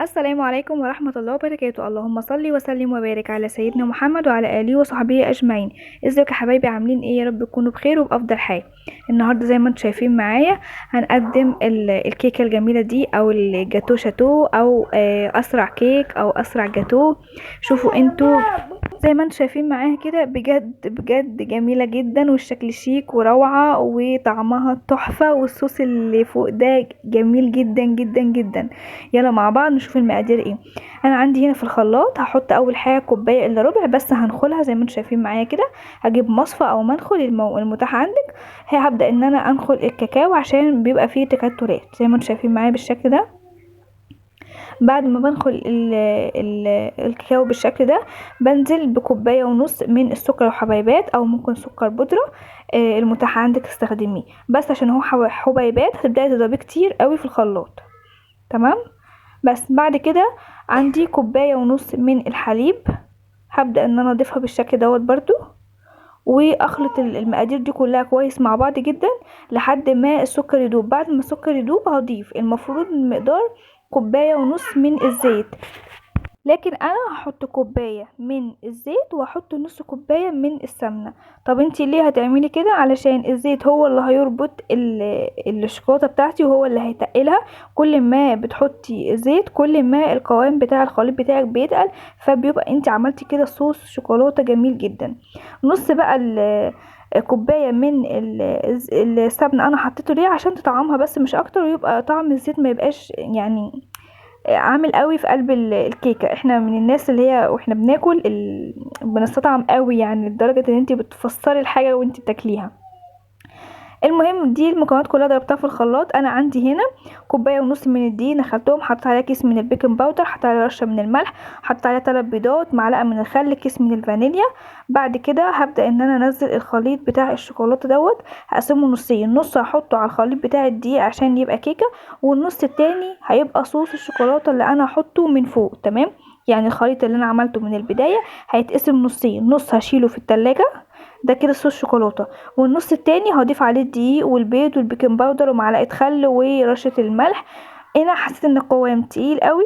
السلام عليكم ورحمة الله وبركاته. اللهم صل وسلم وبارك على سيدنا محمد وعلى آله وصحبه أجمعين. ازيك يا حبايبي؟ عاملين ايه؟ يا رب تكونوا بخير وبأفضل حال. النهاردة زي ما انتم شايفين معايا هنقدم الكيكة الجميلة دي او الجاتو شاتو او اسرع كيك او اسرع جاتو. شوفوا انتوا زي ما انتم شايفين معاها كده، بجد بجد جميلة جدا والشكل شيك وروعة وطعمها تحفة والصوص اللي فوق ده جميل جدا جدا جدا. يلا مع بعض نشوف المقادير ايه. انا عندي هنا في الخلاط هحط اول حاجة كوباية الا ربع بس هنخلها زي ما انتم شايفين معايا كده. هجيب مصفى او منخل المتاح عندك. هبدأ ان انا انخل الكاكاو عشان بيبقى فيه تكتلات زي ما انتم شايفين معايا بالشكل ده. بعد ما بنخل الكاكاو بالشكل ده بنزل بكوبايه ونص من السكر وحبيبات او ممكن سكر بودره. المتاح عندك استخدميه، بس عشان هو حبيبات هتبداي تضربيه كتير قوي في الخلاط. تمام. بس بعد كده عندي كوبايه ونص من الحليب. هبدا ان انا اضيفها بالشكل دوت برضو، واخلط المقادير دي كلها كويس مع بعض جدا لحد ما السكر يدوب. بعد ما السكر يدوب هضيف المفروض المقدار كوبايه ونص من الزيت، لكن انا هحط كوبايه من الزيت واحط نص كوبايه من السمنه. طب انتي ليه هتعملي كده؟ علشان الزيت هو اللي هيربط الشوكولاته بتاعتي وهو اللي هيتقلها. كل ما بتحطي زيت كل ما القوام بتاع الخليط بتاعك بيتقل، فبيبقى انتي عملتي كده صوص شوكولاته جميل جدا. نص بقى كوبايه من السمنه انا حطيته ليه؟ عشان تطعمها بس مش اكتر، ويبقى طعم الزيت ما يبقاش يعني عامل قوي في قلب الكيكه. احنا من الناس اللي هي واحنا بناكل بنستطعم قوي، يعني لدرجه ان انتي بتفسري الحاجه وانتي بتاكليها. المهم دي المكونات كلها ضربتها في الخلاط. انا عندي هنا كوبايه ونص من الدقيق نخلتهم، حطيت عليها كيس من البيكنج باودر، حطيت عليها رشه من الملح، حطيت عليها 3 بيضات، معلقه من الخل، كيس من الفانيليا. بعد كده هبدا ان انا انزل الخليط بتاع الشوكولاته دوت. هقسمه نصين، نص هحطه على الخليط بتاع الدقيق عشان يبقى كيكه، والنص التاني هيبقى صوص الشوكولاته اللي انا هحطه من فوق. تمام. يعني الخليط اللي انا عملته من البدايه هيتقسم نصين، نص هشيله في التلاجة، ده كده صوص شوكولاته، والنص التاني هضيف عليه الدقيق والبيض والبيكنج باودر ومعلقه خل ورشه الملح. هنا حسيت ان القوام تقيل قوي،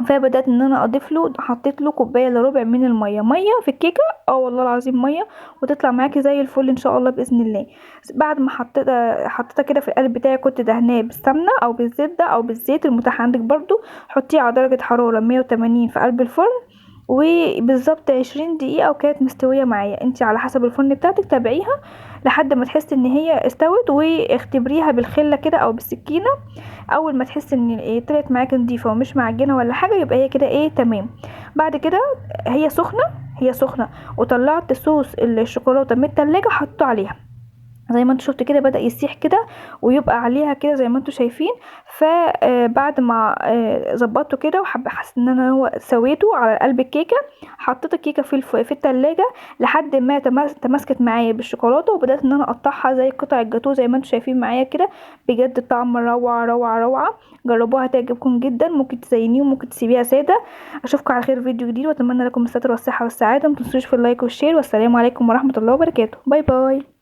فبدات ان انا اضيف له، حطيت له كوبايه الا ربع من ميه في الكيكه. اه والله العظيم ميه، وتطلع معاكي زي الفل ان شاء الله باذن الله. بعد ما حطيتها كده في القالب بتاعي، كنت دهناه بالسمنه او بالزبده او بالزيت المتاح عندك برضو. حطيه على درجه حراره 180 في قلب الفرن، وبالظبط 20 دقيقة وكانت مستوية معايا. انتي على حسب الفرن بتاعتك تابعيها لحد ما تحسي ان هي استوت، واختبريها بالخلة كده او بالسكينة. اول ما تحسي ان ايه طلعت معاكي نضيفة ومش معجنة ولا حاجة، يبقى هي كده ايه تمام. بعد كده هي سخنة، هي سخنة، وطلعت صوص الشوكولاتة من التلاجة حطيته عليها زي ما انتوا شفتوا كده، بدأ يسيح كده ويبقى عليها كده زي ما انتوا شايفين. فبعد ما ظبطته كده حسيت ان انا هو سويته على قلب الكيكه، حطيت الكيكه في التلاجة لحد ما تماسكت معايا بالشوكولاته، وبدات ان انا اقطعها زي قطع الجاتوه زي ما انتوا شايفين معايا كده. بجد الطعم روعه روعه روعه. جربوها هتعجبكم جدا. ممكن تزينيه وممكن تسيبيها ساده. اشوفكم على خير في فيديو جديد، واتمنى لكم الستر والصحه والسعاده. متنسوش في اللايك والشير، والسلام عليكم ورحمه الله وبركاته. باي باي.